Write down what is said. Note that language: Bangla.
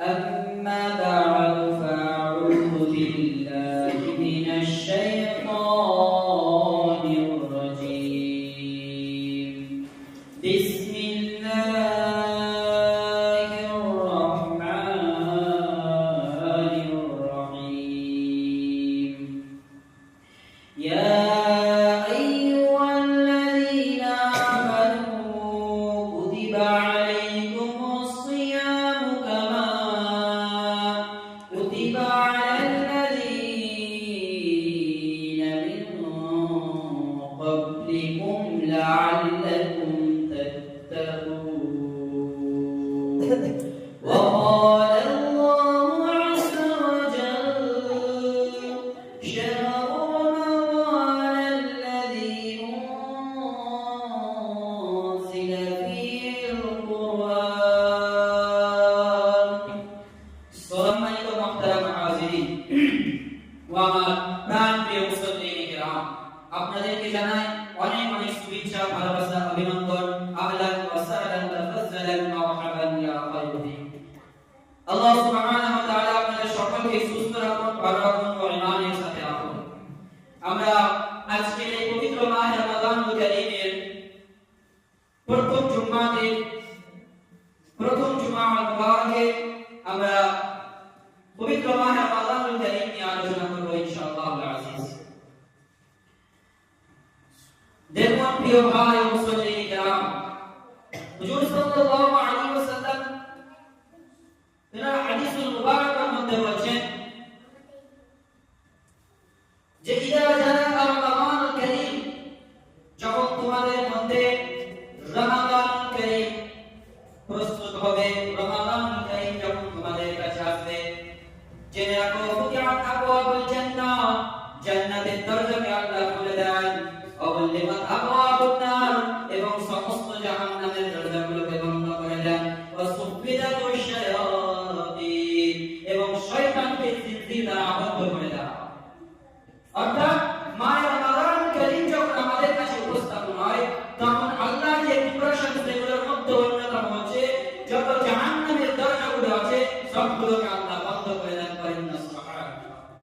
أما بعد فأعوذ بالله من الشيطان الرجيم بسم الله الرحمن الرحيم يا أيها الذين آمنوا كتب عليكم الصيام كما كتب على الذين من قبلكم لعلكم تتقون وقال الله عز وجل شهر رمضان الذي أنزل فيه القرآن সম্মানিত মুহতারাম হাজিরিন ও আমার প্রাণপ্রিয় মুসল্লিন কিরাম, আপনাদেরকে জানাই অনেক অনেক শুভেচ্ছা, ভালোবাসা, অভিনন্দন। আহলান ওয়া সাহলান ওয়া তাফাজ্জালান মারহাবান ইয়া খায়রুদ্দিন। আল্লাহ সুবহানাহু ওয়া তাআলা আপনাদের সকলকে সুস্থ রাখুন, ভালো রাখুন ও ঈমানের সাথে রাখুন। আমরা আজকের এই পবিত্র মাহে রমাদানুল কারীমের প্রথম জুমাতে প্রথম জুমা মুবারকে আমরা পবিত্র মাহে রমাদানুল কারীম নিয়ে আলোচনা করব ইনশাআল্লাহুল আজিজ। দেখুন প্রিয় ভাই ও মুসল্লিন কিরাম, হুজুর সাল্লাল্লাহু আলাইহি ওয়াসাল্লাম তার হাদিসুল মুবারাকার মধ্যে বলেছেন যে ইদা জানা রমাদানুল কারীম, যখন তোমাদের মধ্যে রমাদানুল কারীম প্রস্তুত হবে, রমাদানুল কারীম যখন তোমাদের কাছে আসবে, জেনে রাখো ফুতিহাত আবওয়াবুল জান্নাহ, জান্নাতের দরজাকে আল্লাহ খুলে দেন, ওয়াগল্লিকাত আবওয়াবুন নার, এবং সমস্ত জাহান্নামের দরজাগুলোকে বন্ধ করে দেন, ওয়াসুফিদাতুশ শায়াতিন, এবং শয়তানকে জিনজি দ্বারা আবদ্ধ করে দেন। অর্থাৎ